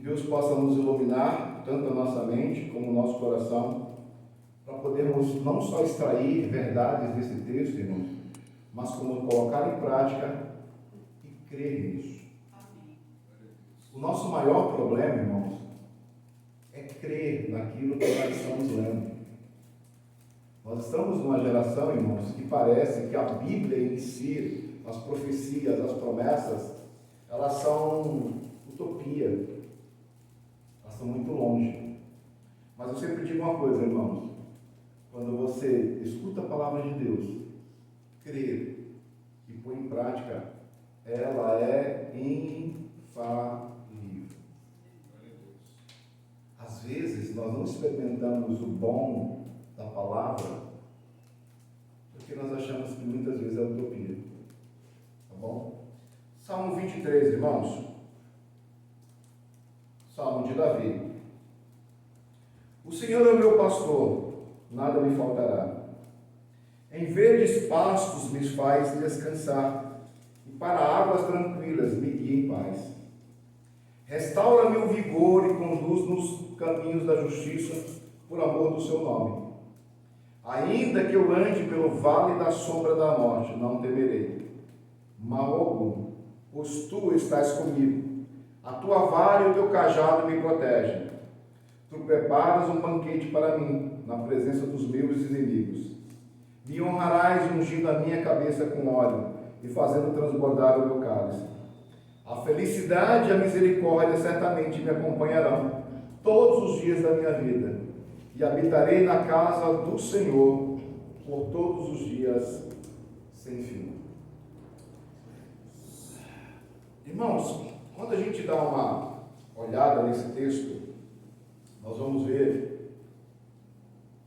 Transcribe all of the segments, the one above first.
Deus possa nos iluminar, tanto a nossa mente como o nosso coração, para podermos não só extrair verdades desse texto, irmãos, mas como colocar em prática e crer nisso. O nosso maior problema, irmãos, é crer naquilo que nós estamos lendo. Nós estamos numa geração, irmãos, que parece que a Bíblia em si, as profecias, as promessas, elas são utopia. Elas estão muito longe. Mas eu sempre digo uma coisa, irmãos. Quando você escuta a palavra de Deus, crê e põe em prática, ela é infalível. Às vezes, nós não experimentamos o bom da palavra porque nós achamos que muitas vezes é utopia. Tá bom? Salmo 23, irmãos. Salmo de Davi. O Senhor é o meu pastor, nada me faltará. Em verdes pastos me faz descansar, e para águas tranquilas me guia em paz. Restaura-me o vigor e conduz nos caminhos da justiça, por amor do seu nome. Ainda que eu ande pelo vale da sombra da morte, não temerei mal algum, pois tu estás comigo. A tua vara e o teu cajado me protegem. Tu preparas um banquete para mim, na presença dos meus inimigos. Me honrarás ungindo a minha cabeça com óleo e fazendo transbordar o meu cálice. A felicidade e a misericórdia certamente me acompanharão todos os dias da minha vida, e habitarei na casa do Senhor por todos os dias sem fim. Irmãos, quando a gente dá uma olhada nesse texto, nós vamos ver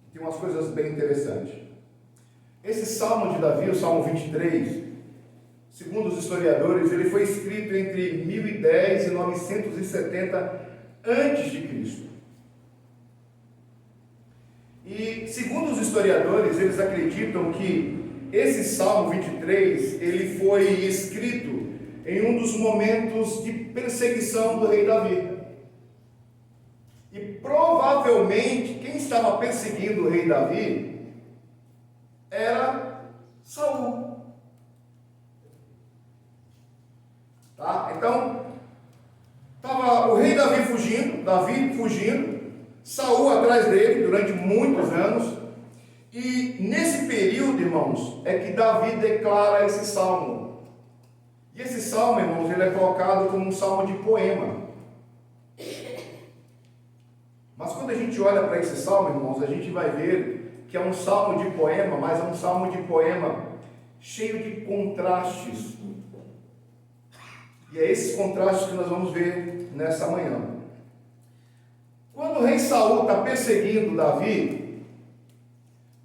que tem umas coisas bem interessantes. Esse Salmo de Davi, o Salmo 23, segundo os historiadores, ele foi escrito entre 1010 e 970 a.C. E, segundo os historiadores, eles acreditam que esse Salmo 23, ele foi escrito em um dos momentos de perseguição do rei Davi. E provavelmente, quem estava perseguindo o rei Davi era Saul. Tá? Então, estava o rei Davi fugindo, Saul atrás dele durante muitos anos, e nesse período, irmãos, é que Davi declara esse salmo. E esse salmo, irmãos, ele é colocado como um salmo de poema. Mas quando a gente olha para esse salmo, irmãos, a gente vai ver que é um salmo de poema, mas é um salmo de poema cheio de contrastes. E é esses contrastes que nós vamos ver nessa manhã. Quando o rei Saul está perseguindo Davi,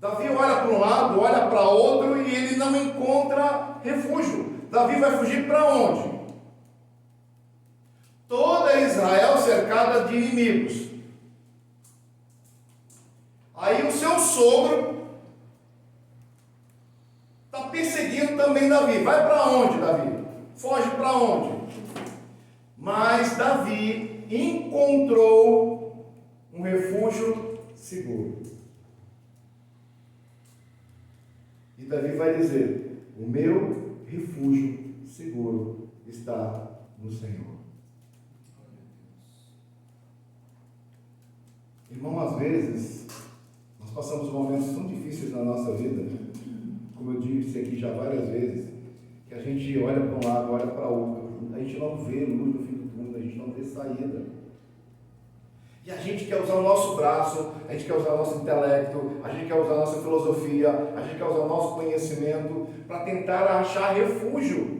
Davi olha para um lado, olha para outro e ele não encontra refúgio. Davi vai fugir para onde? Toda Israel cercada de inimigos. Aí o seu sogro está perseguindo também Davi. Vai para onde, Davi? Foge para onde? Mas Davi encontrou um refúgio seguro. E Davi vai dizer: o meu refúgio seguro está no Senhor. Irmão, às vezes nós passamos momentos tão difíceis na nossa vida, como eu disse aqui já várias vezes, que a gente olha para um lado, olha para outro, a gente não vê luz no fim do túnel, a gente não vê saída. E a gente quer usar o nosso braço, a gente quer usar o nosso intelecto, a gente quer usar a nossa filosofia, a gente quer usar o nosso conhecimento para tentar achar refúgio.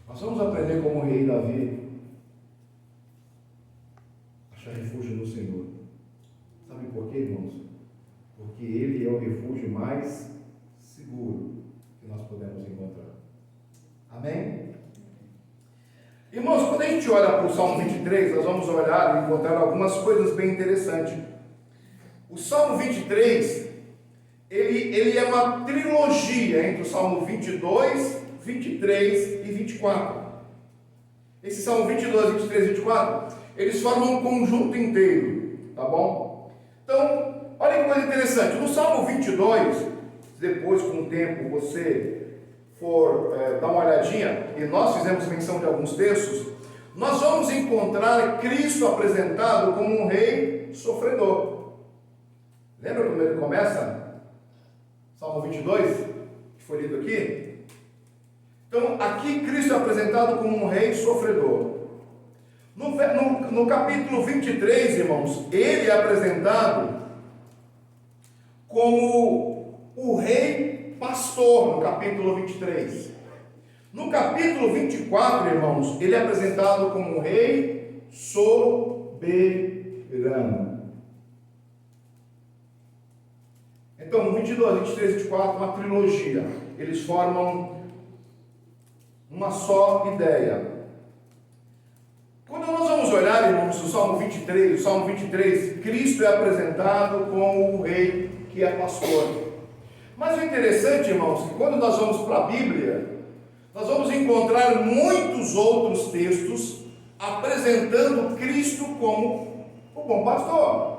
Nós vamos aprender como o rei Davi, achar refúgio no Senhor. Sabe por quê, irmãos? Porque Ele é o refúgio mais seguro que nós podemos encontrar. Amém? Irmãos, quando a gente olha para o Salmo 23, nós vamos olhar e encontrar algumas coisas bem interessantes. O Salmo 23, ele é uma trilogia entre o Salmo 22, 23 e 24. Esse Salmo 22, 23 e 24, eles formam um conjunto inteiro, tá bom? Então, olha que coisa interessante. No Salmo 22, depois com o tempo você for dar uma olhadinha, e nós fizemos menção de alguns textos, nós vamos encontrar Cristo apresentado como um rei sofredor. Lembra como ele começa? Salmo 22, que foi lido aqui? Então, aqui Cristo é apresentado como um rei sofredor. No capítulo 23, irmãos, ele é apresentado como o rei pastor, no capítulo 23. No capítulo 24, irmãos, ele é apresentado como um rei soberano. Então, no 22, 23 e 24, uma trilogia. Eles formam uma só ideia. Quando nós vamos olhar, irmãos, o Salmo 23, Cristo é apresentado como o rei que é pastor. Mas o interessante, irmãos, que quando nós vamos para a Bíblia, nós vamos encontrar muitos outros textos apresentando Cristo como o bom pastor.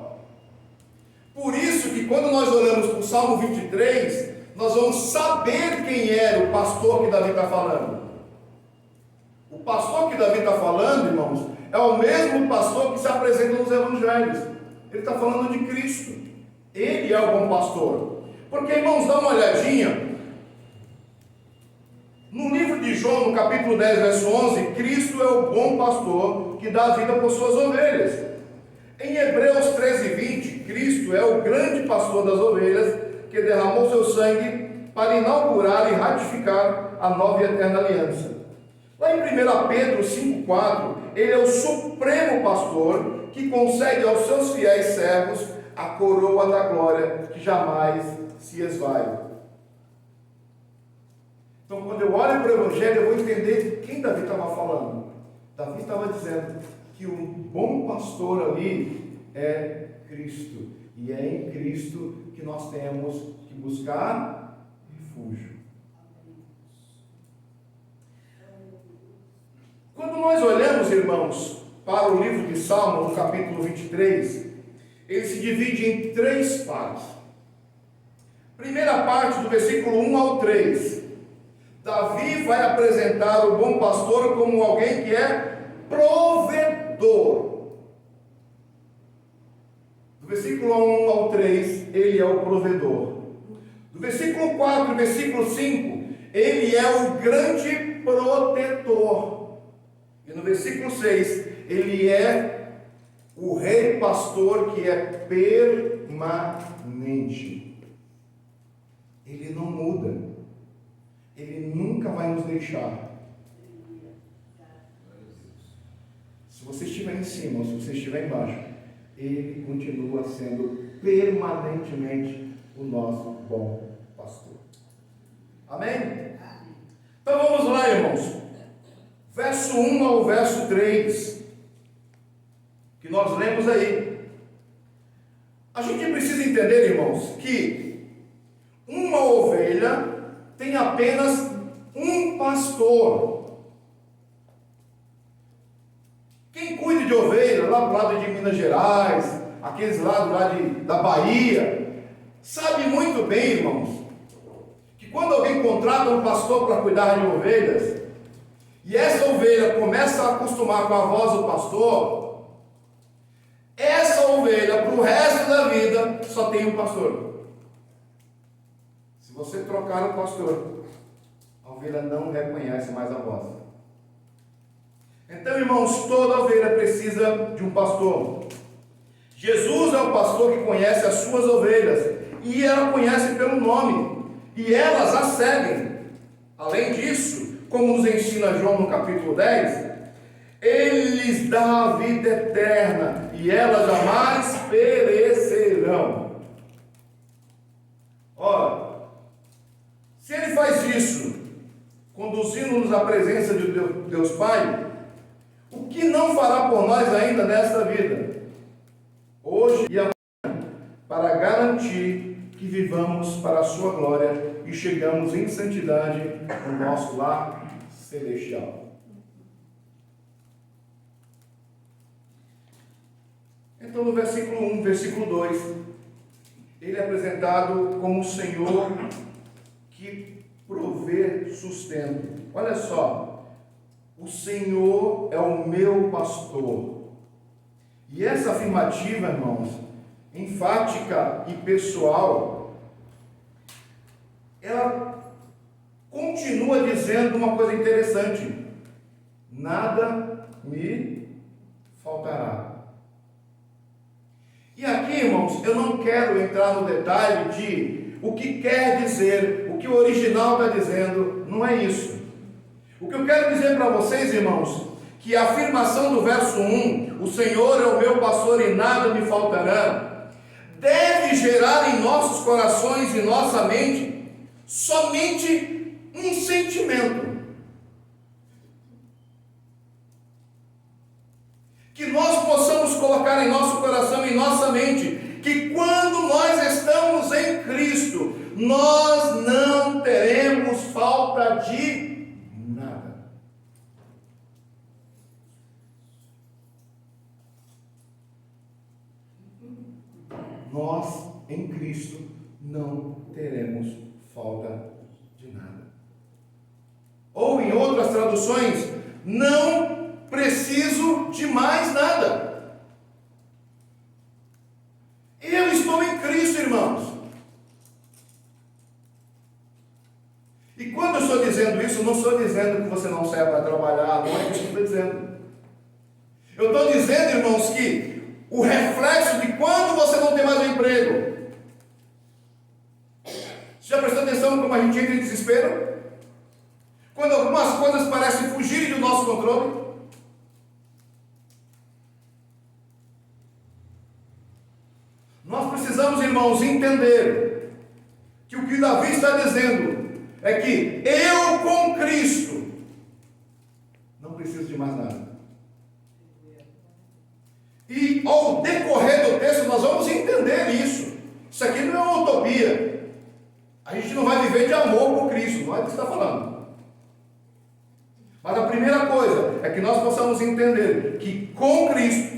Por isso que quando nós olhamos para o Salmo 23, nós vamos saber quem era o pastor que Davi está falando. O pastor que Davi está falando, irmãos, é o mesmo pastor que se apresenta nos evangelhos. Ele está falando de Cristo. Ele é o bom pastor. Porque, irmãos, dá uma olhadinha. No livro de João, no capítulo 10, verso 11, Cristo é o bom pastor que dá a vida por suas ovelhas. Em Hebreus 13, 20, Cristo é o grande pastor das ovelhas que derramou seu sangue para inaugurar e ratificar a nova e eterna aliança. Lá em 1 Pedro 5,4, ele é o supremo pastor que concede aos seus fiéis servos a coroa da glória que jamais se esvai. Então, quando eu olho para o Evangelho, eu vou entender de quem Davi estava falando. Davi estava dizendo que o bom pastor ali é Cristo. E é em Cristo que nós temos que buscar refúgio. Quando nós olhamos, irmãos, para o livro de Salmo, no capítulo 23, ele se divide em 3 partes. Primeira parte, do versículo 1 ao 3. Davi vai apresentar o bom pastor como alguém que é provedor. Do versículo 1 ao 3, ele é o provedor. Do versículo 4 e versículo 5, ele é o grande protetor. E no versículo 6, ele é o rei pastor que é permanente. Ele não muda. Ele nunca vai nos deixar. Se você estiver em cima ou se você estiver embaixo, ele continua sendo permanentemente o nosso bom pastor. Amém? Então vamos lá, irmãos. Verso 1 ao verso 3, que nós lemos aí. A gente precisa entender, irmãos, que uma ovelha tem apenas um pastor. Quem cuida de ovelha, lá do lado de Minas Gerais, aqueles lados da Bahia, sabe muito bem, irmãos, que quando alguém contrata um pastor para cuidar de ovelhas, e essa ovelha começa a acostumar com a voz do pastor, essa ovelha, para o resto da vida, só tem um pastor. Se você trocar o pastor, a ovelha não reconhece mais a voz. Então, irmãos, toda ovelha precisa de um pastor. Jesus é o pastor que conhece as suas ovelhas, e ela conhece pelo nome, e elas a seguem. Além disso, como nos ensina João no capítulo 10, ele lhes dá a vida eterna, e elas jamais perecerão. Ora, se ele faz isso, conduzindo-nos à presença de Deus Pai, o que não fará por nós ainda nesta vida, hoje e amanhã, para garantir que vivamos para a sua glória e chegamos em santidade no nosso lar celestial. Então, no versículo 1, versículo 2, ele é apresentado como o Senhor que provê sustento. Olha só, o Senhor é o meu pastor. E essa afirmativa, irmãos, enfática e pessoal, ela continua dizendo uma coisa interessante: nada me faltará. E aqui, irmãos, eu não quero entrar no detalhe de o que quer dizer, o que o original está dizendo, não é isso. O que eu quero dizer para vocês, irmãos, que a afirmação do verso 1, o Senhor é o meu pastor e nada me faltará, deve gerar em nossos corações e nossa mente somente um sentimento. Que nós possamos colocar em nosso coração e em nossa mente, que quando nós estamos em Cristo, nós não teremos falta de nada. Nós, em Cristo, não teremos falta de nada. Ou em outras traduções, não preciso de mais nada. Eu estou em Cristo, irmãos. E quando eu estou dizendo isso, eu não estou dizendo que você não serve para trabalhar, não é isso que eu estou dizendo. Eu estou dizendo, irmãos, que o reflexo de quando você não tem mais um emprego. Você já prestou atenção como a gente entra em desespero? Quando algumas coisas parecem fugir do nosso controle? Nós precisamos, irmãos, entender que o que Davi está dizendo é que eu com Cristo não preciso de mais nada. E ao decorrer do texto nós vamos entender isso. Isso aqui não é uma utopia. A gente não vai viver de amor por Cristo, não é o que está falando. Mas a primeira coisa é que nós possamos entender que com Cristo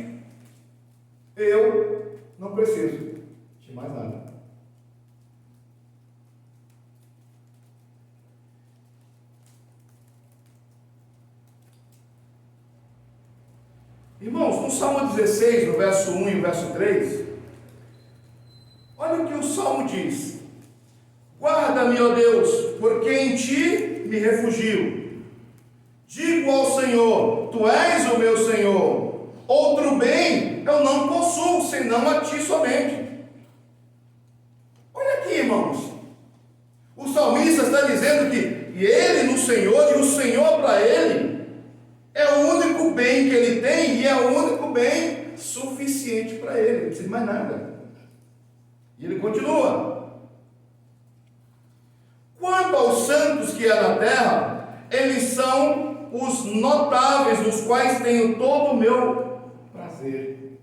eu não preciso de mais nada. Irmãos, no Salmo 16, no verso 1 e no verso 3, olha o que o Salmo diz: guarda-me, ó Deus, porque em ti me refugio. Digo ao Senhor, tu és o meu Senhor. Outro bem eu não possuo, senão a ti somente. Olha aqui, irmãos. O salmista está dizendo que ele no Senhor e o Senhor para ele é o único bem que ele tem e é o único bem suficiente para ele. Não precisa de mais nada. E ele continua: quanto aos santos que há na terra, eles são os notáveis, nos quais tenho todo o meu prazer.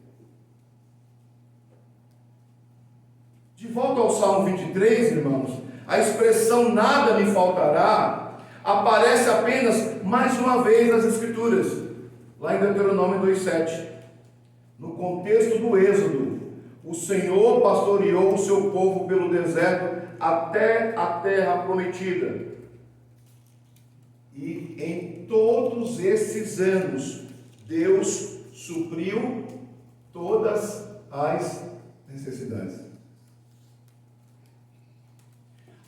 De volta ao Salmo 23, irmãos, a expressão nada me faltará aparece apenas mais uma vez nas Escrituras, lá em Deuteronômio 2,7. No contexto do Êxodo, o Senhor pastoreou o seu povo pelo deserto até a terra prometida. E em todos esses anos, Deus supriu todas as necessidades.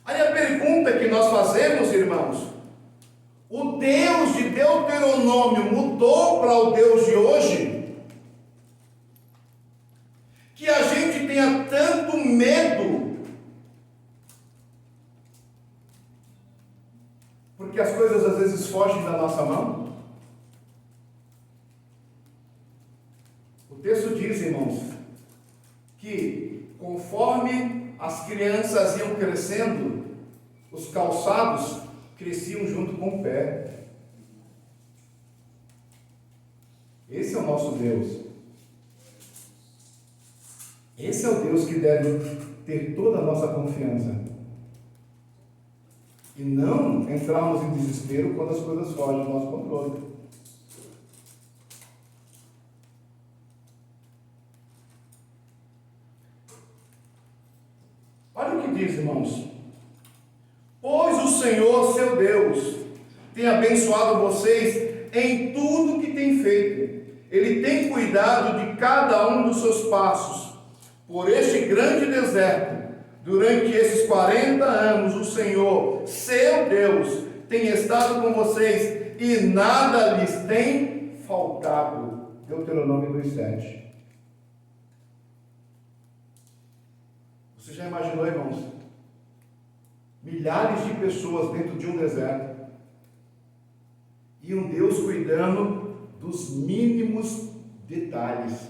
Aí a pergunta que nós fazemos, irmãos: o Deus de Deuteronômio mudou para o Deus de hoje? Que a gente tenha tanto medo, porque as coisas às vezes fogem da nossa mão? O texto diz, irmãos, que conforme as crianças iam crescendo, os calçados cresciam junto com o pé. Esse é o nosso Deus. Esse é o Deus que deve ter toda a nossa confiança. E não entrarmos em desespero quando as coisas fogem do nosso controle. diz, irmãos: pois o Senhor, seu Deus, tem abençoado vocês em tudo que tem feito. Ele tem cuidado de cada um dos seus passos. Por este grande deserto, durante esses 40 anos, o Senhor, seu Deus, tem estado com vocês e nada lhes tem faltado. Deuteronômio 2:7. Você já imaginou, irmãos? Milhares de pessoas dentro de um deserto e um Deus cuidando dos mínimos detalhes.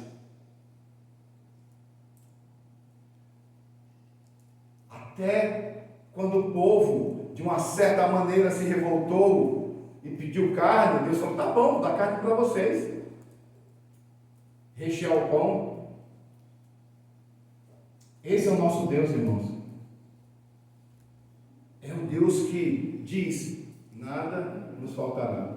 Até quando o povo, de uma certa maneira, se revoltou e pediu carne, Deus falou: tá bom, vou dar carne para vocês. Rechear o pão. Esse é o nosso Deus, irmãos. É o Deus que diz: nada nos faltará.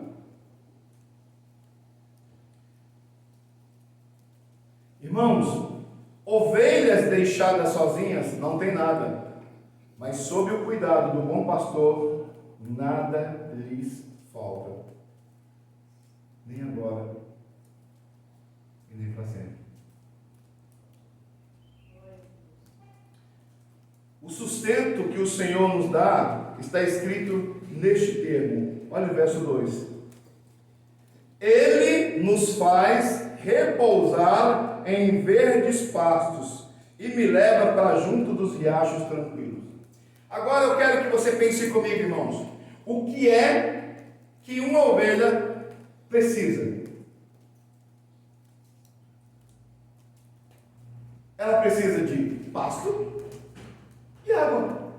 Irmãos, ovelhas deixadas sozinhas não tem nada, mas sob o cuidado do bom pastor, nada lhes falta, nem agora e nem para sempre. O sustento que o Senhor nos dá está escrito neste termo. Olha o verso 2: Ele nos faz repousar em verdes pastos e me leva para junto dos riachos tranquilos. Agora eu quero que você pense comigo, irmãos. O que é que uma ovelha precisa? Ela precisa de pasto e água.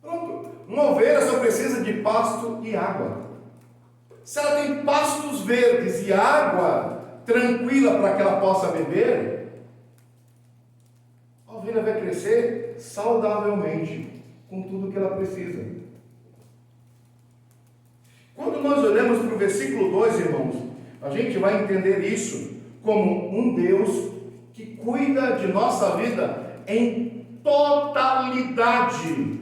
Pronto. Uma ovelha só precisa de pasto e água. Se ela tem pastos verdes e água tranquila para que ela possa beber, a ovelha vai crescer saudavelmente, com tudo que ela precisa. Quando nós olhamos para o versículo 2, irmãos, a gente vai entender isso como um Deus que cuida de nossa vida em totalidade.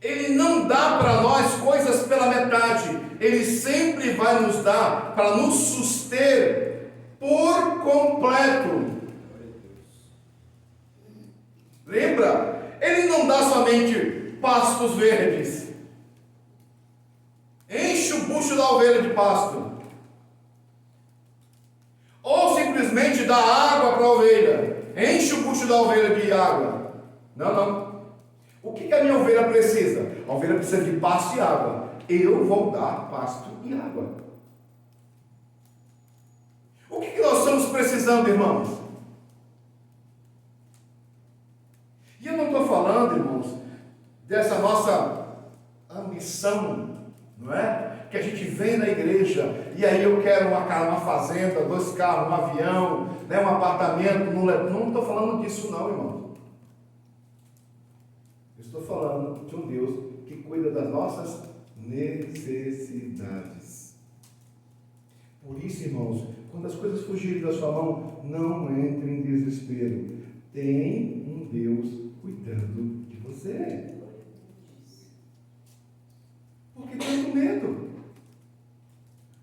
Ele não dá para nós coisas pela metade. Ele sempre vai nos dar para nos suster por completo. Lembra? Ele não dá somente pastos verdes. Enche o bucho da ovelha de pasto. Ou simplesmente dá água para a ovelha. Enche o bucho da ovelha de água. Não, não. O que a minha ovelha precisa? A ovelha precisa de pasto e água. Eu vou dar pasto e água. O que nós estamos precisando, irmãos? E eu não estou falando, irmãos, dessa nossa ambição, não é? Que a gente vem na igreja e aí eu quero uma fazenda, 2 carros, um avião, né, um apartamento. Não estou falando disso não, irmãos. Estou falando de um Deus que cuida das nossas necessidades. Por isso, irmãos, quando as coisas fugirem da sua mão, não entre em desespero. Tem um Deus cuidando de você. Por que tanto medo?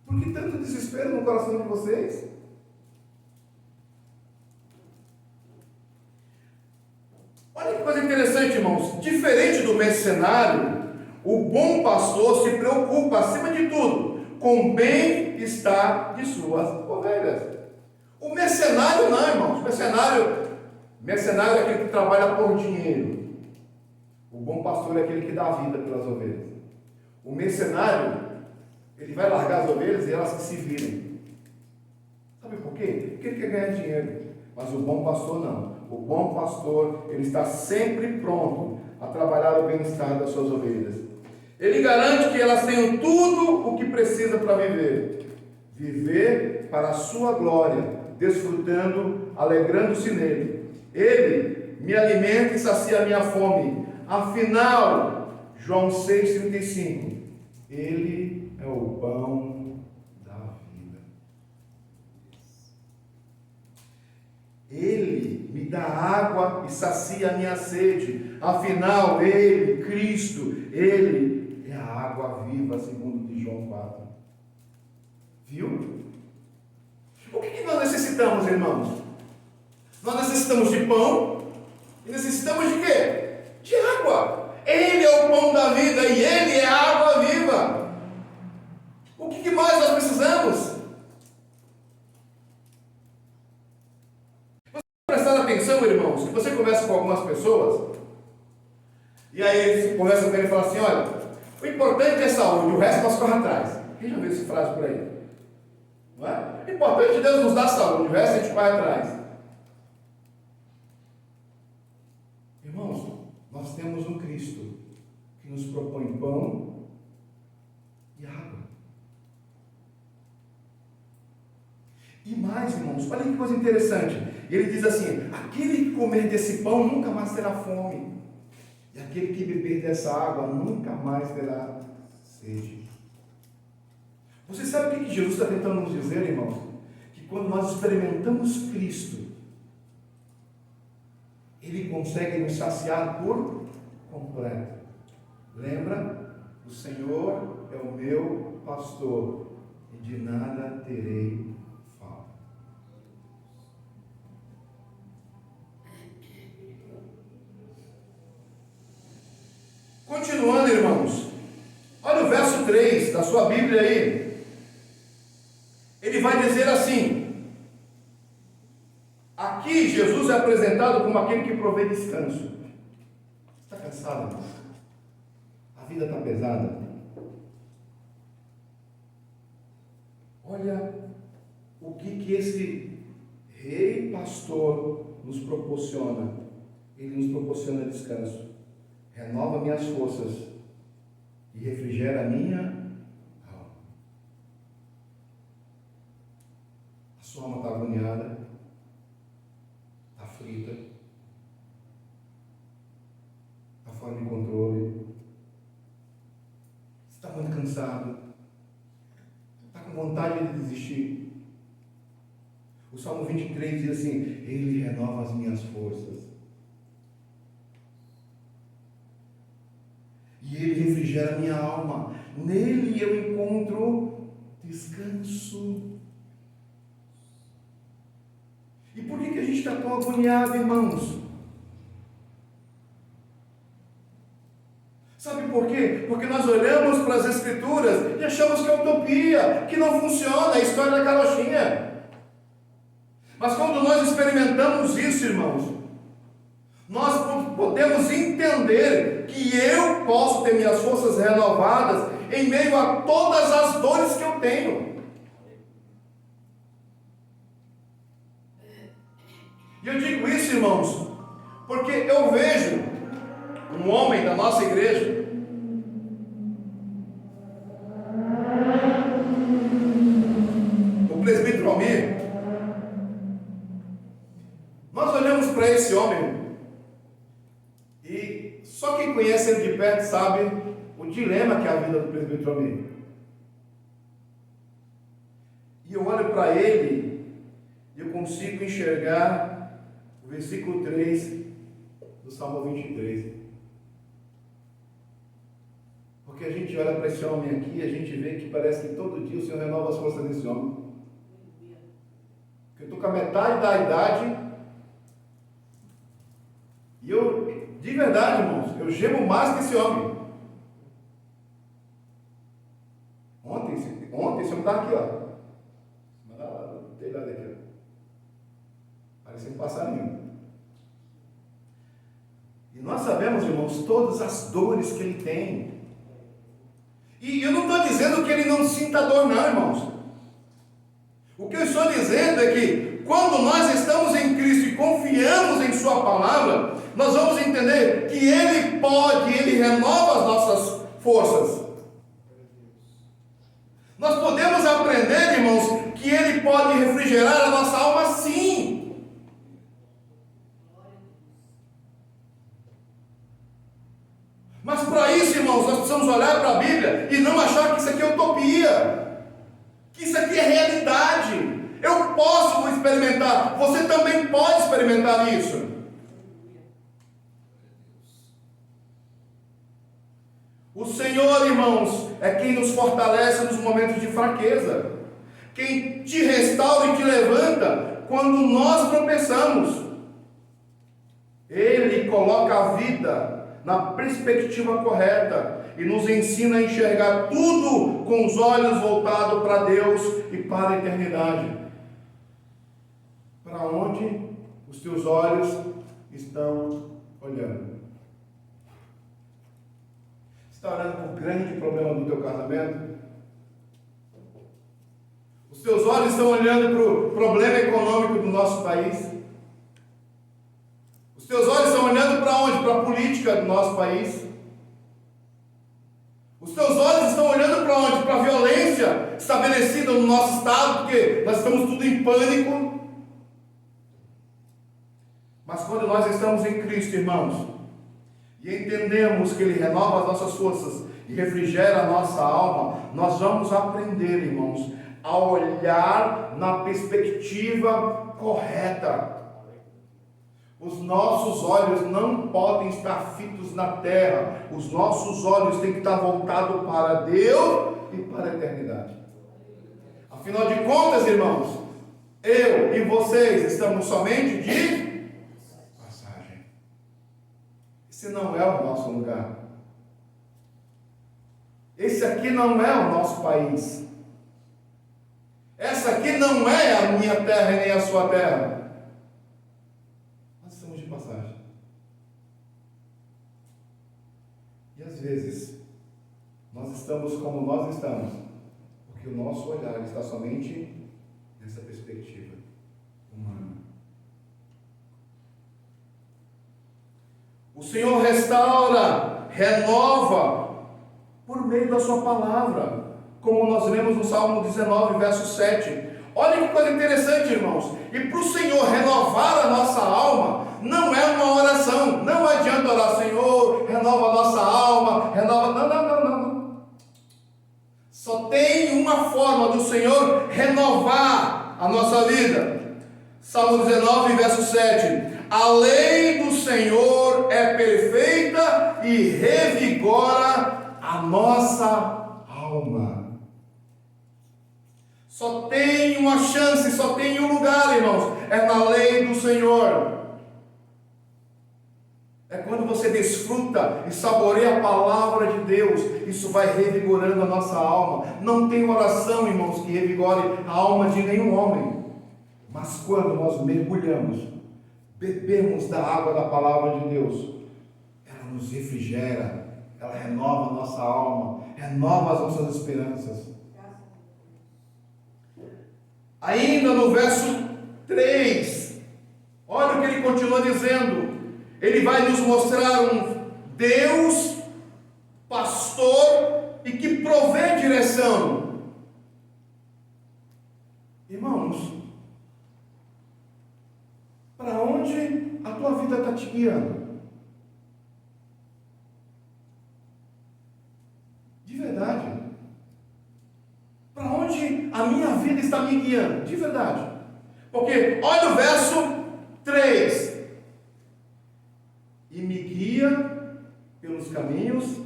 Por que tanto desespero no coração de vocês? Olha que coisa interessante, irmãos. Diferente do mercenário, o bom pastor se preocupa, acima de tudo, com o bem-estar de suas ovelhas. O mercenário não, irmãos. O mercenário é aquele que trabalha por dinheiro. O bom pastor é aquele que dá vida pelas ovelhas. O mercenário, ele vai largar as ovelhas e elas que se virem. Sabe por quê? Porque ele quer ganhar dinheiro. Mas o bom pastor não. O bom pastor, ele está sempre pronto a trabalhar o bem-estar das suas ovelhas. Ele garante que elas tenham tudo o que precisa para viver. Viver para a sua glória, desfrutando, alegrando-se nele. Ele me alimenta e sacia a minha fome. Afinal, João 6,35, Ele é o pão da vida. Ele me dá água e sacia a minha sede. Afinal, Ele, Cristo, Ele é a água viva, segundo de João 4. Viu? O que nós necessitamos, irmãos? Nós necessitamos de pão e necessitamos de quê? De água. Ele é o pão da vida e Ele é a água viva. O que mais nós precisamos? Prestar atenção, irmãos, que você conversa com algumas pessoas e aí você conversa com ele e fala assim: olha, o importante é saúde, o resto nós corremos atrás. Quem já viu essa frase por aí? Não é? O importante é Deus nos dar saúde, o resto a gente corre atrás. Irmãos, nós temos um Cristo que nos propõe pão e água. E mais, irmãos, olha que coisa interessante. Ele diz assim: aquele que comer desse pão nunca mais terá fome, e aquele que beber dessa água nunca mais terá sede. Você sabe o que Jesus está tentando nos dizer, irmãos? Que quando nós experimentamos Cristo, Ele consegue nos saciar por completo. Lembra? O Senhor é o meu pastor, e de nada terei falta. Continuando, irmãos, olha o verso 3 da sua Bíblia aí. Ele vai dizer assim: aqui Jesus é apresentado como aquele que provê descanso. Está cansado, irmão? A vida está pesada. Olha o que esse rei pastor nos proporciona. Ele nos proporciona descanso. Renova minhas forças e refrigera a minha alma. A sua alma está agoniada, está aflita, está fora de controle, está muito cansado, está com vontade de desistir. O Salmo 23 diz assim: Ele renova as minhas forças. E Ele refrigera a minha alma. Nele eu encontro descanso. E por que a gente está tão agoniado, irmãos? Sabe por quê? Porque nós olhamos para as Escrituras e achamos que é utopia, que não funciona, a história da carochinha. Mas quando nós experimentamos isso, irmãos, nós podemos entender que eu posso ter minhas forças renovadas em meio a todas as dores que eu tenho. E eu digo isso, irmãos, porque eu vejo um homem da nossa igreja o presbítero Almir. Nós olhamos para esse homem e só quem conhece ele de perto sabe o dilema que é a vida do presbítero Almir. E eu olho para ele e eu consigo enxergar o versículo 3 do Salmo 23. Porque a gente olha para esse homem aqui e a gente vê que parece que todo dia o Senhor renova as forças desse homem. Eu estou com a metade da idade e eu, de verdade, irmãos, eu gemo mais que esse homem. Ontem esse homem estava aqui, ó. Não tem nada aqui, ó. Parecia um passarinho. E nós sabemos, irmãos, todas as dores que ele tem. E eu não estou dizendo que ele não sinta dor, não, irmãos. O que eu estou dizendo é que quando nós estamos em Cristo e confiamos em Sua palavra, nós vamos entender que Ele pode, Ele renova as nossas forças. Nós podemos aprender, irmãos, que Ele pode refrigerar a nossa alma, sim. Mas para isso, irmãos, nós precisamos olhar para a Bíblia e não achar que isso aqui é utopia, que isso aqui é realidade. Eu posso experimentar, você também pode experimentar isso. O Senhor, irmãos, é quem nos fortalece nos momentos de fraqueza, quem te restaura e te levanta quando nós tropeçamos. Ele coloca a vida na perspectiva correta e nos ensina a enxergar tudo com os olhos voltados para Deus e para a eternidade. Para onde os teus olhos estão olhando? Você está olhando para o grande problema do teu casamento? Os teus olhos estão olhando para o problema econômico do nosso país? Os teus olhos estão olhando para onde? Para a política do nosso país? Os teus olhos estão olhando para onde? Para a violência estabelecida no nosso estado, porque nós estamos tudo em pânico. Mas quando nós estamos em Cristo, irmãos, e entendemos que Ele renova as nossas forças e refrigera a nossa alma, nós vamos aprender, irmãos, a olhar na perspectiva correta. Os nossos olhos não podem estar fitos na terra, os nossos olhos têm que estar voltados para Deus e para a eternidade. Afinal de contas, irmãos, eu e vocês estamos somente de passagem. Esse não é o nosso lugar. Esse aqui não é o nosso país. Essa aqui não é a minha terra e nem a sua terra. Nós estamos de passagem. E às vezes, nós estamos como nós estamos, porque o nosso olhar está somente nessa perspectiva humana. O Senhor restaura, renova, por meio da sua palavra, como nós lemos no Salmo 19, verso 7. Olha que coisa interessante, irmãos. E para o Senhor renovar a nossa alma, não é uma oração. Não adianta orar, Senhor, renova a nossa alma, renova. Não. Só tem uma forma do Senhor renovar a nossa vida. Salmo 19, verso 7. A lei do Senhor é perfeita e revigora a nossa alma. Só tem uma chance, só tem um lugar, irmãos, é na lei do Senhor. É quando você desfruta e saboreia a palavra de Deus, isso vai revigorando a nossa alma. Não tem oração, irmãos, que revigore a alma de nenhum homem. Mas quando nós mergulhamos, bebemos da água da palavra de Deus, ela nos refrigera, ela renova a nossa alma, renova as nossas esperanças. Ainda no verso 3, olha o que ele continua dizendo. Ele vai nos mostrar um Deus pastor e que provê direção. Irmãos, para onde a tua vida está te guiando? De verdade. Para onde a minha vida está me guiando? De verdade. Porque olha o verso 3. E me guia pelos caminhos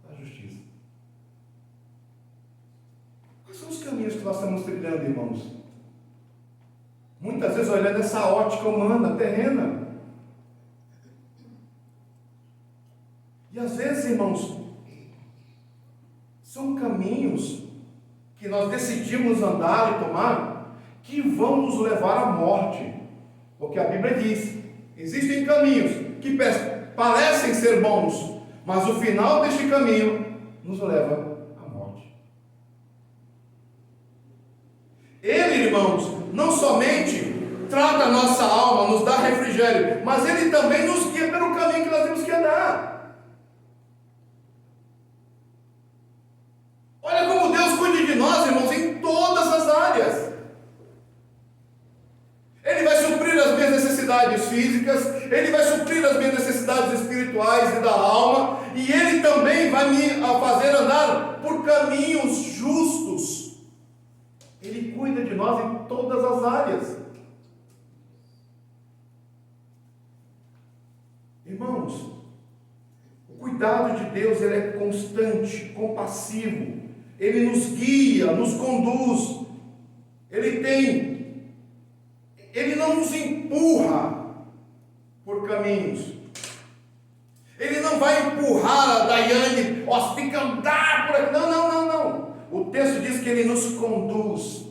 da justiça. Quais são os caminhos que nós estamos trilhando, irmãos? Muitas vezes olhando essa ótica humana, terrena. E às vezes, irmãos, são caminhos que nós decidimos andar e tomar, que vão nos levar à morte. Porque a Bíblia diz, existem caminhos que parecem ser bons, mas o final deste caminho nos leva à morte. Ele, irmãos, não somente trata a nossa alma, nos dá refrigério, mas Ele também nos guia pelo caminho que nós temos que andar. Olha como Deus cuida de nós, irmãos, em todas as áreas. Ele vai suprir as minhas necessidades físicas, Ele vai suprir as minhas necessidades espirituais e da alma, e Ele também vai me fazer andar por caminhos justos. Ele cuida de nós em todas as áreas. Irmãos, o cuidado de Deus, ele é constante, compassivo. Ele nos guia, nos conduz. Ele não nos empurra por caminhos. Ele não vai empurrar a Daiane, ó, você tem que andar por aqui. Não. O texto diz que ele nos conduz.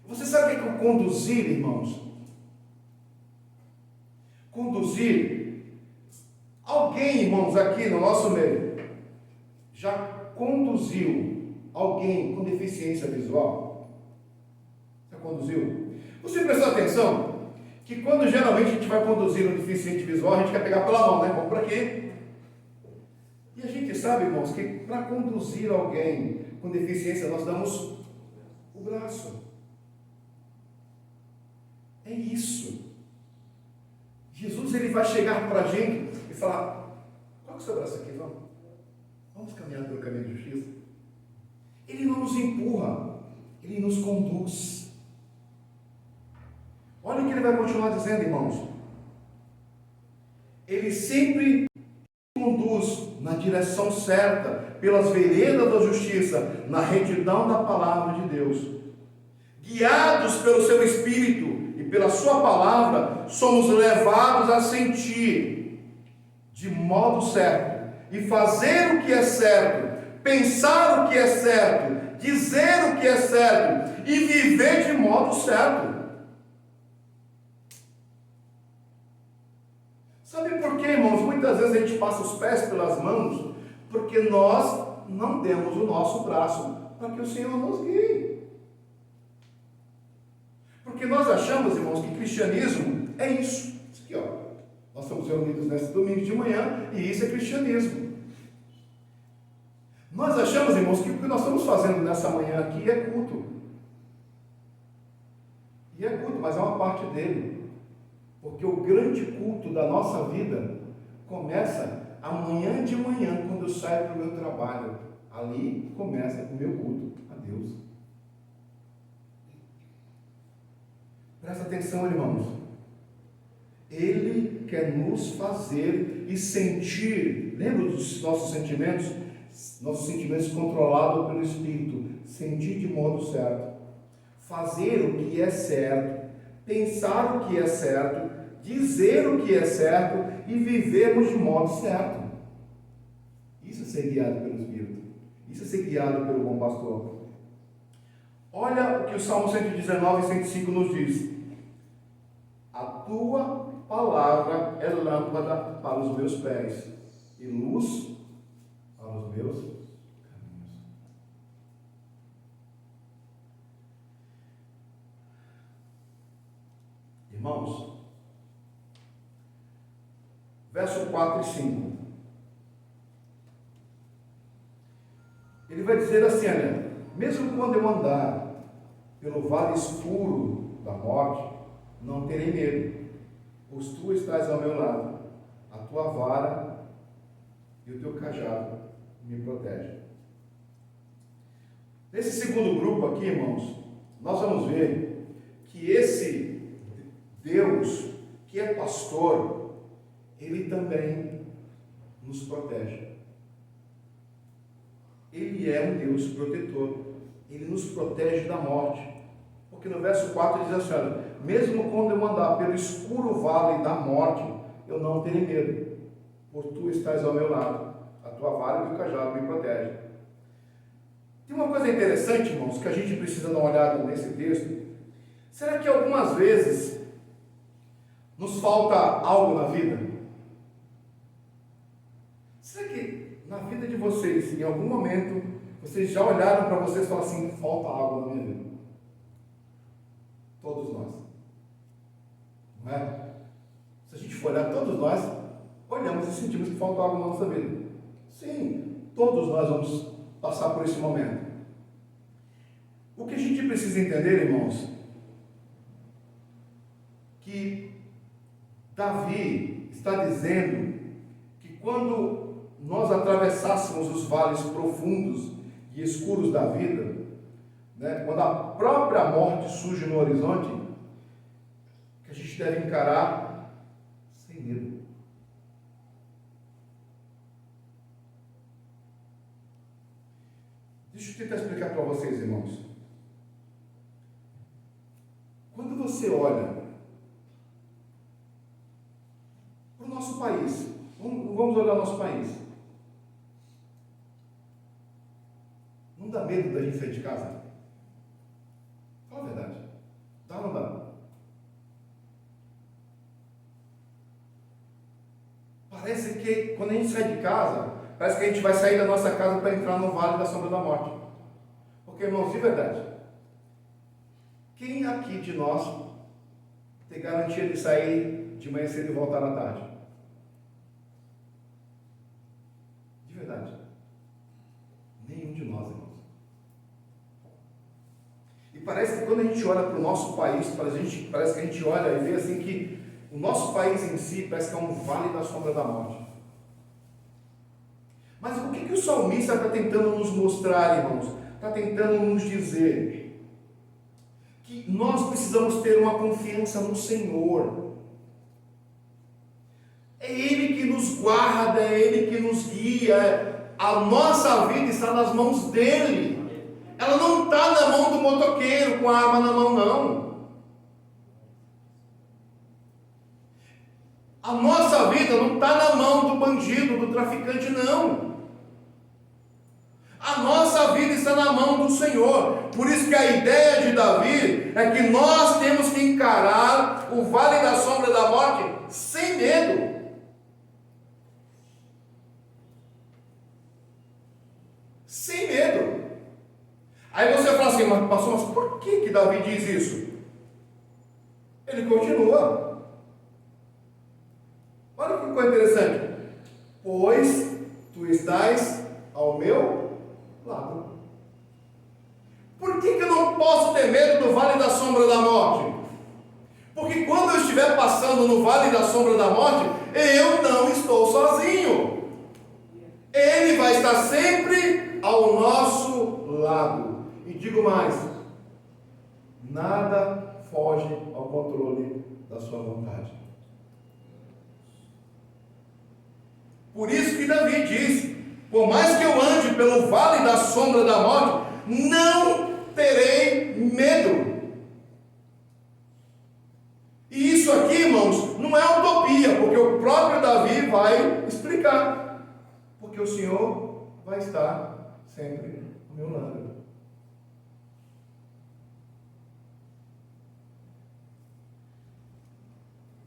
Você sabe o que é conduzir, irmãos? Conduzir. Alguém, irmãos, aqui no nosso meio, já conduziu alguém com deficiência visual? Já conduziu? Você prestou atenção que quando geralmente a gente vai conduzir um deficiente visual, a gente quer pegar pela mão, né? Vamos por aqui. E a gente sabe, irmãos, que para conduzir alguém com deficiência, nós damos o braço. É isso. Jesus, ele vai chegar para a gente e falar: coloca o seu braço aqui, vamos caminhar pelo caminho de justiça. Ele não nos empurra, ele nos conduz. Olha o que ele vai continuar dizendo, irmãos. Ele sempre conduz na direção certa, pelas veredas da justiça, na retidão da palavra de Deus. Guiados pelo seu Espírito e pela sua palavra, somos levados a sentir de modo certo e fazer o que é certo, pensar o que é certo, dizer o que é certo e viver de modo certo. Sabe por quê, irmãos? Muitas vezes a gente passa os pés pelas mãos porque nós não demos o nosso braço para que o Senhor nos guie. Porque nós achamos, irmãos, que cristianismo é isso. Isso aqui, ó. Nós estamos reunidos nesse domingo de manhã e isso é cristianismo. Nós achamos, irmãos, que o que nós estamos fazendo nessa manhã aqui é culto. E é culto, mas é uma parte dele. Porque o grande culto da nossa vida começa amanhã de manhã, quando eu saio para o meu trabalho. Ali começa o meu culto a Deus. Presta atenção, irmãos. Ele quer nos fazer e sentir. Lembra dos nossos sentimentos? Nossos sentimentos controlados pelo Espírito. Sentir de modo certo. Fazer o que é certo. Pensar o que é certo, dizer o que é certo e vivermos de modo certo. Isso é ser guiado pelo Espírito. Isso é ser guiado pelo bom pastor. Olha o que o Salmo 119 e 105 nos diz: a tua palavra é lâmpada para os meus pés e luz para os meus caminhos. Irmãos, verso 4 e 5. Ele vai dizer assim, olha: mesmo quando eu andar pelo vale escuro da morte, não terei medo, pois tu estás ao meu lado, a tua vara e o teu cajado me protegem. Nesse segundo grupo aqui, irmãos, nós vamos ver que esse Deus, que é pastor, ele também nos protege. Ele é um Deus protetor. Ele nos protege da morte. Porque no verso 4 diz assim: olha, mesmo quando eu andar pelo escuro vale da morte, eu não terei medo, por tu estás ao meu lado, a tua vara e o teu cajado me protegem. Tem uma coisa interessante, irmãos, que a gente precisa dar uma olhada nesse texto. Será que algumas vezes nos falta algo na vida? Será que na vida de vocês, em algum momento, vocês já olharam para vocês e falaram assim: falta algo na minha vida? Todos nós. Não é? Se a gente for olhar, todos nós olhamos e sentimos que falta algo na nossa vida. Sim, todos nós vamos passar por esse momento. O que a gente precisa entender, irmãos, que Davi está dizendo que quando nós atravessássemos os vales profundos e escuros da vida, né, quando a própria morte surge no horizonte, que a gente deve encarar sem medo. Deixa eu tentar explicar para vocês, irmãos. Quando você olha para o nosso país, vamos olhar o nosso país. Não dá medo da gente sair de casa? Fala a verdade. Dá ou não dá? Parece que quando a gente sai de casa, parece que a gente vai sair da nossa casa para entrar no vale da sombra da morte. Porque, irmãos, de verdade, quem aqui de nós tem garantia de sair de manhã cedo e voltar à tarde? De verdade. Nenhum de nós, irmãos. E parece que quando a gente olha para o nosso país, parece que a gente olha e vê assim que o nosso país em si parece que é um vale da sombra da morte. Mas o que o salmista está tentando nos mostrar, irmãos? Está tentando nos dizer que nós precisamos ter uma confiança no Senhor. É Ele que nos guarda, é Ele que nos guia. A nossa vida está nas mãos dEle. Ela não está na mão do motoqueiro com a arma na mão, não. A nossa vida não está na mão do bandido, do traficante, não. A nossa vida está na mão do Senhor. Por isso que a ideia de Davi é que nós temos que encarar o vale da sombra da morte sem medo. Sem medo. Aí você fala assim, mas pastor, mas por que Davi diz isso? Ele continua. Olha que coisa interessante. Pois tu estás ao meu lado. Por que eu não posso ter medo do vale da sombra da morte? Porque quando eu estiver passando no vale da sombra da morte, eu não estou sozinho. Ele vai estar sempre ao nosso lado. E digo mais, nada foge ao controle da sua vontade. Por isso que Davi diz, por mais que eu ande pelo vale da sombra da morte, não terei medo. E isso aqui, irmãos, não é utopia, porque o próprio Davi vai explicar. Porque o Senhor vai estar sempre ao meu lado.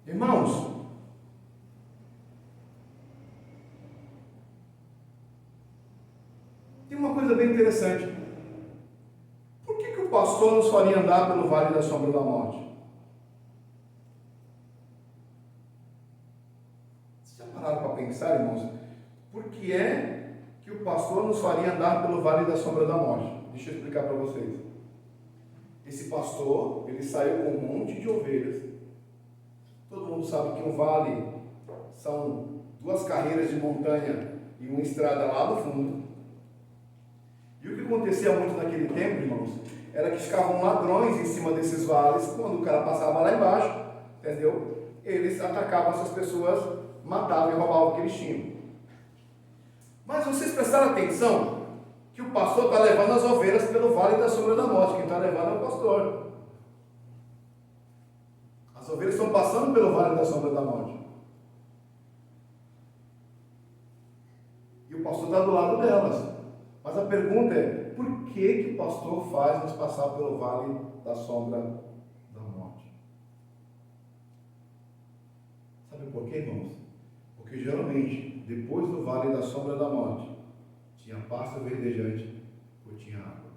Irmãos, tem uma coisa bem interessante. Por que o pastor nos faria andar pelo vale da sombra da morte? Vocês já pararam para pensar, irmãos? Por que é que o pastor nos faria andar pelo vale da sombra da morte? Deixa eu explicar para vocês. Esse pastor, ele saiu com um monte de ovelhas. Todo mundo sabe que um vale são 2 carreiras de montanha e uma estrada lá no fundo. E o que acontecia muito naquele tempo, irmãos, era que ficavam ladrões em cima desses vales. Quando o cara passava lá embaixo, entendeu? Eles atacavam essas pessoas, matavam e roubavam o que eles tinham. Mas vocês prestaram atenção que o pastor está levando as ovelhas pelo vale da sombra da morte. Quem está levando é o pastor. As ovelhas estão passando pelo vale da sombra da morte. E o pastor está do lado delas. Mas a pergunta é, por que o pastor faz nos passar pelo vale da sombra da morte? Sabe por quê, irmãos? Porque geralmente, depois do vale da sombra da morte, tinha pasto verdejante ou tinha água.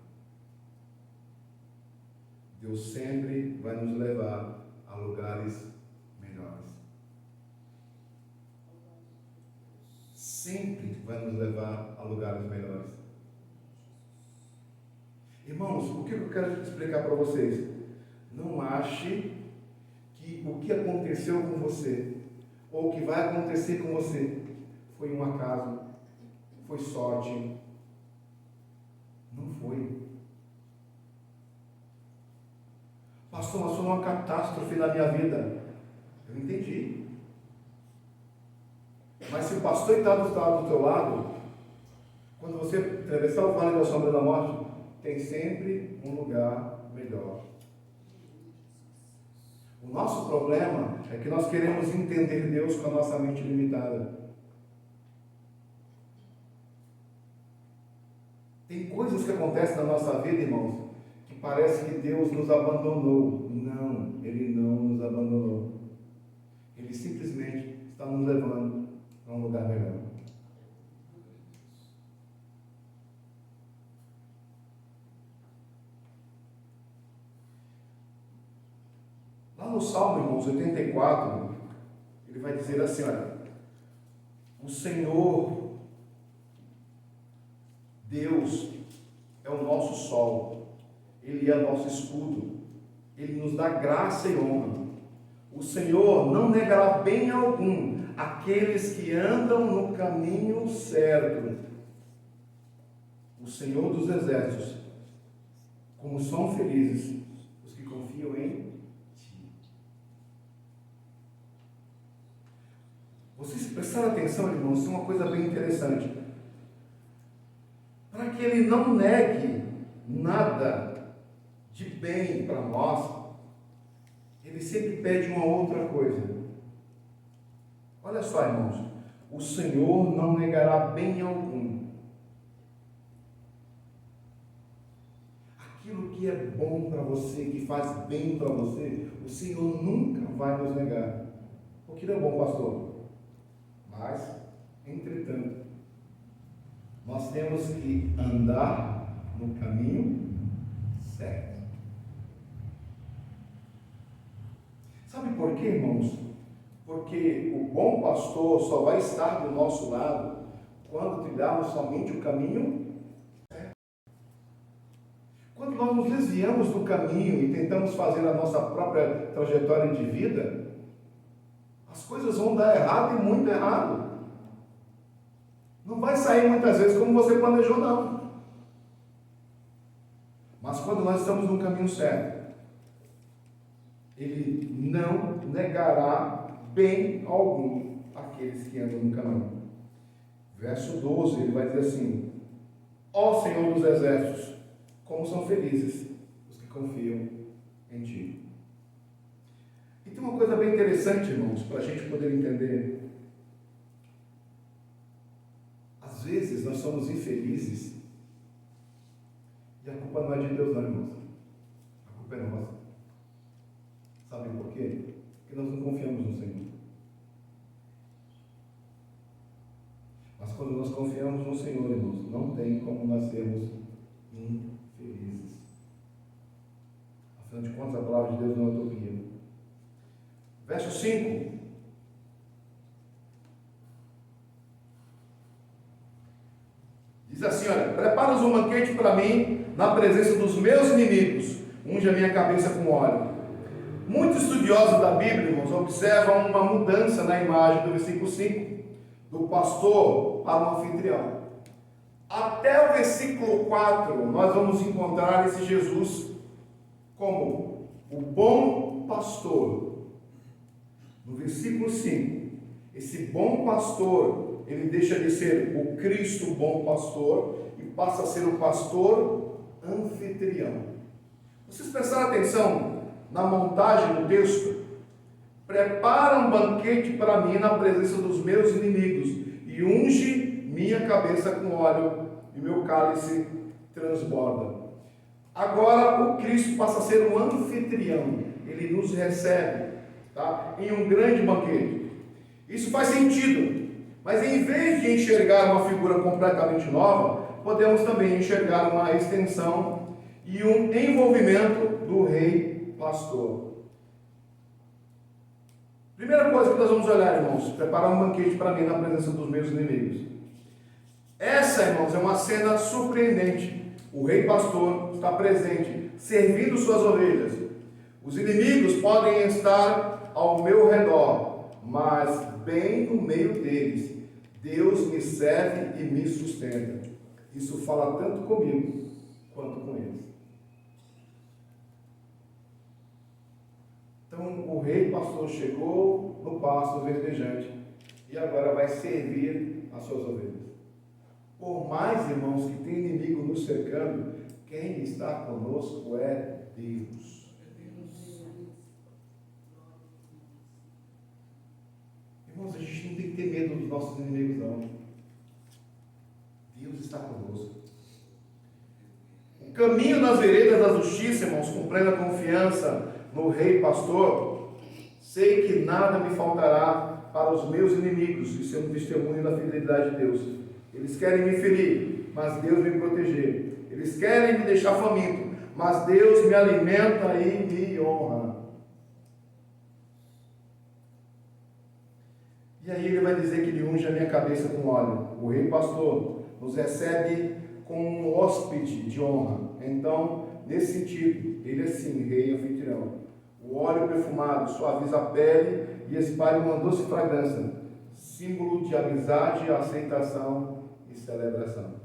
Deus sempre vai nos levar a lugares melhores. Sempre vai nos levar a lugares melhores. Irmãos, o que eu quero explicar para vocês? Não ache que o que aconteceu com você, ou o que vai acontecer com você, foi um acaso, foi sorte. Não foi. Pastor, mas foi uma catástrofe na minha vida. Eu entendi. Mas se o pastor está do teu lado, quando você atravessar o vale da sombra da morte, tem sempre um lugar melhor. O nosso problema é que nós queremos entender Deus com a nossa mente limitada. Tem coisas que acontecem na nossa vida, irmãos, que parece que Deus nos abandonou. Não, Ele não nos abandonou. Ele simplesmente está nos levando a um lugar melhor. Lá no Salmo, irmãos, 84, ele vai dizer assim, olha, o Senhor, Deus, é o nosso sol, Ele é o nosso escudo, Ele nos dá graça e honra. O Senhor não negará bem algum aqueles que andam no caminho certo. O Senhor dos exércitos, como são felizes os que confiam em Ti. Vocês prestaram atenção, irmãos, tem uma coisa bem interessante. Para que Ele não negue nada de bem para nós, Ele sempre pede uma outra coisa. Olha só, irmãos, o Senhor não negará bem algum. Aquilo que é bom para você, que faz bem para você, o Senhor nunca vai nos negar. Porque não é bom, pastor. Mas, entretanto, nós temos que andar no caminho certo. Sabe por quê, irmãos? Porque o bom pastor só vai estar do nosso lado quando trilharmos somente o caminho certo. Quando nós nos desviamos do caminho e tentamos fazer a nossa própria trajetória de vida, as coisas vão dar errado e muito errado. Não vai sair muitas vezes como você planejou, não. Mas quando nós estamos no caminho certo, Ele não negará bem algum aqueles que andam no caminho. Verso 12, ele vai dizer assim: ó Senhor dos exércitos, como são felizes os que confiam em Ti. E tem uma coisa bem interessante, irmãos, para a gente poder entender. Às vezes nós somos infelizes e a culpa não é de Deus, não, irmãos. A culpa é nossa. Sabe por quê? Porque nós não confiamos no Senhor. Mas quando nós confiamos no Senhor, irmãos, não tem como nós sermos infelizes. Afinal de contas, a palavra de Deus não é utopia. Verso 5. Diz assim, olha, preparas um banquete para mim na presença dos meus inimigos, unge a minha cabeça com óleo. Muitos estudiosos da Bíblia, irmãos, observam uma mudança na imagem do versículo 5, do pastor para o anfitrião. Até o versículo 4, nós vamos encontrar esse Jesus como o bom pastor. No versículo 5, esse bom pastor, ele deixa de ser o Cristo bom pastor e passa a ser o pastor anfitrião. Vocês prestaram atenção na montagem do texto? Prepara um banquete para mim na presença dos meus inimigos e unge minha cabeça com óleo e meu cálice transborda. Agora o Cristo passa a ser um anfitrião. Ele nos recebe, tá, em um grande banquete. Isso faz sentido, mas em vez de enxergar uma figura completamente nova, podemos também enxergar uma extensão e um envolvimento do rei pastor. Primeira coisa que nós vamos olhar, irmãos, preparar um banquete para mim na presença dos meus inimigos. Essa, irmãos, é uma cena surpreendente. O rei pastor está presente, servindo suas ovelhas. Os inimigos podem estar ao meu redor, mas bem no meio deles, Deus me serve e me sustenta. Isso fala tanto comigo quanto com eles. Então o rei pastor chegou no pasto verdejante e agora vai servir as suas ovelhas. Por mais, irmãos, que tem inimigo nos cercando, quem está conosco é Deus. Irmãos, a gente não tem que ter medo dos nossos inimigos, não. Deus está conosco. O caminho nas veredas da justiça, irmãos, com plena confiança no rei pastor, sei que nada me faltará para os meus inimigos, isso é um testemunho da fidelidade de Deus. Eles querem me ferir, mas Deus me proteger. Eles querem me deixar faminto, mas Deus me alimenta e me honra. E aí ele vai dizer que ele unge a minha cabeça com óleo. O rei pastor nos recebe como um hóspede de honra. Então, nesse sentido, ele é sim, rei anfitrião. O óleo perfumado suaviza a pele e espalha uma doce fragrância, símbolo de amizade, aceitação e celebração.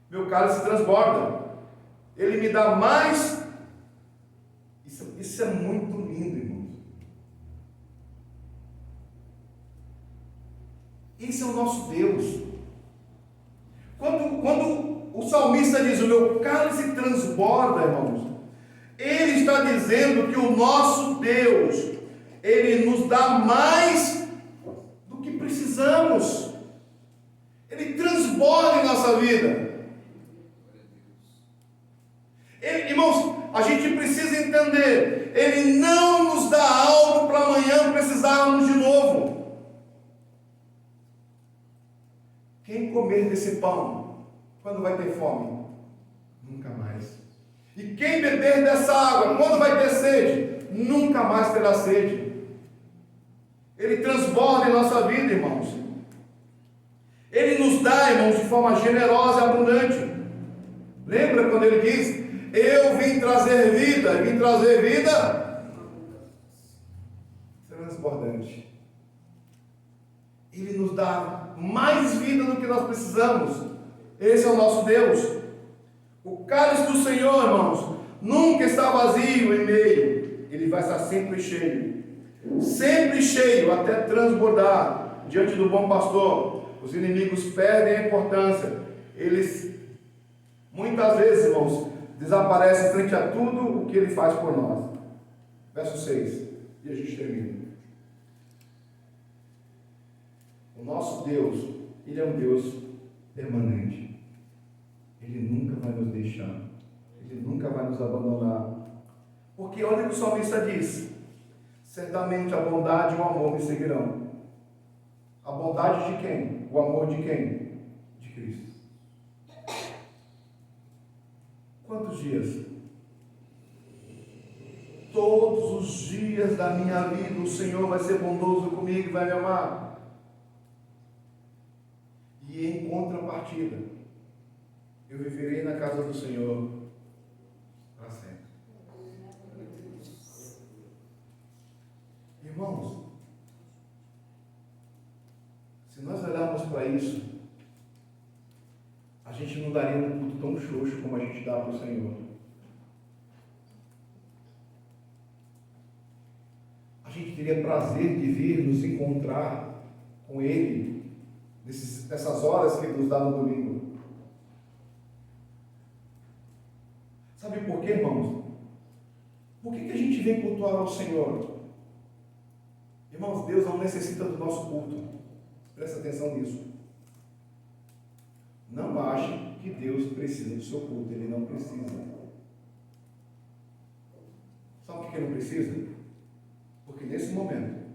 Meu cálice transborda. Ele me dá mais. Isso é muito lindo, irmãos. Esse é o nosso Deus. Quando o salmista diz, o meu cálice transborda, irmãos, ele está dizendo que o nosso Deus, ele nos dá mais do que precisamos. Ele transborda em nossa vida. Irmãos, a gente precisa entender, ele não nos dá algo para amanhã precisarmos de novo. Quem comer desse pão, quando vai ter fome? Nunca mais. E quem beber dessa água, quando vai ter sede? Nunca mais terá sede. Ele transborda em nossa vida, irmãos. Ele nos dá, irmãos, de forma generosa e abundante. Lembra quando ele diz, eu vim trazer vida transbordante. Ele nos dá mais vida do que nós precisamos. Esse é o nosso Deus. O cálice do Senhor, irmãos, nunca está vazio em meio. Ele vai estar sempre cheio. Sempre cheio até transbordar diante do bom pastor. Os inimigos perdem a importância. Eles, muitas vezes, irmãos, desaparecem frente a tudo o que ele faz por nós. Verso 6. E a gente termina. O nosso Deus, ele é um Deus permanente. Ele nunca vai nos deixar. Ele nunca vai nos abandonar. Porque olha o que o salmista diz. Certamente a bondade e o amor me seguirão. A bondade de quem? O amor de quem? De Cristo. Quantos dias? Todos os dias da minha vida o Senhor vai ser bondoso comigo e vai me amar. E em contrapartida, eu viverei na casa do Senhor para sempre. Irmãos, se nós olharmos para isso, a gente não daria um culto tão xoxo como a gente dá para o Senhor. A gente teria prazer de vir nos encontrar com Ele nessas horas que Ele nos dá no domingo. Sabe por quê, irmãos? Por que a gente vem cultuar ao Senhor? Irmãos, Deus não necessita do nosso culto. Presta atenção nisso. Não ache que Deus precisa do seu culto. Ele não precisa. Sabe por que ele não precisa? Porque nesse momento,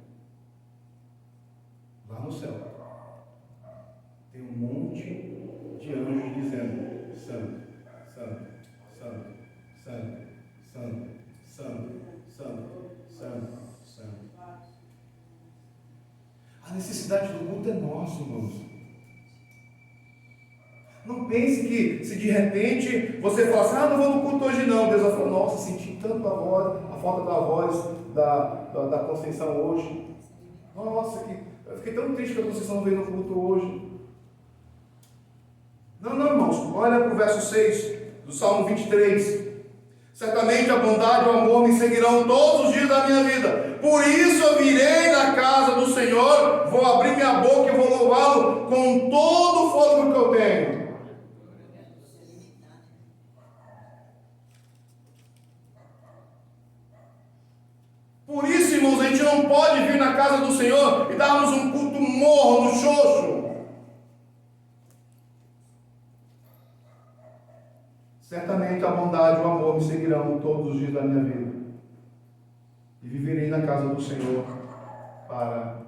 lá no céu, tem um monte de anjos dizendo: Santo, Santo, Santo, Santo, Santo, Santo, Santo, Santo, Santo. A necessidade do culto é nossa, irmãos. Não pense que se de repente você falar assim, não vou no culto hoje não. Deus vai falar, nossa, senti tanto a falta da voz da Conceição hoje. Nossa, eu fiquei tão triste que a Conceição não veio no culto hoje. Não, irmãos, olha para o verso 6 do Salmo 23. Certamente a bondade e o amor me seguirão todos os dias da minha vida. Por isso eu virei na casa do Senhor, vou abrir minha boca e vou louvá-lo com todo o fôlego que eu tenho. Por isso, irmãos, a gente não pode vir na casa do Senhor e darmos um culto morno, xoxo. Certamente a bondade e o amor me seguirão todos os dias da minha vida. E viverei na casa do Senhor para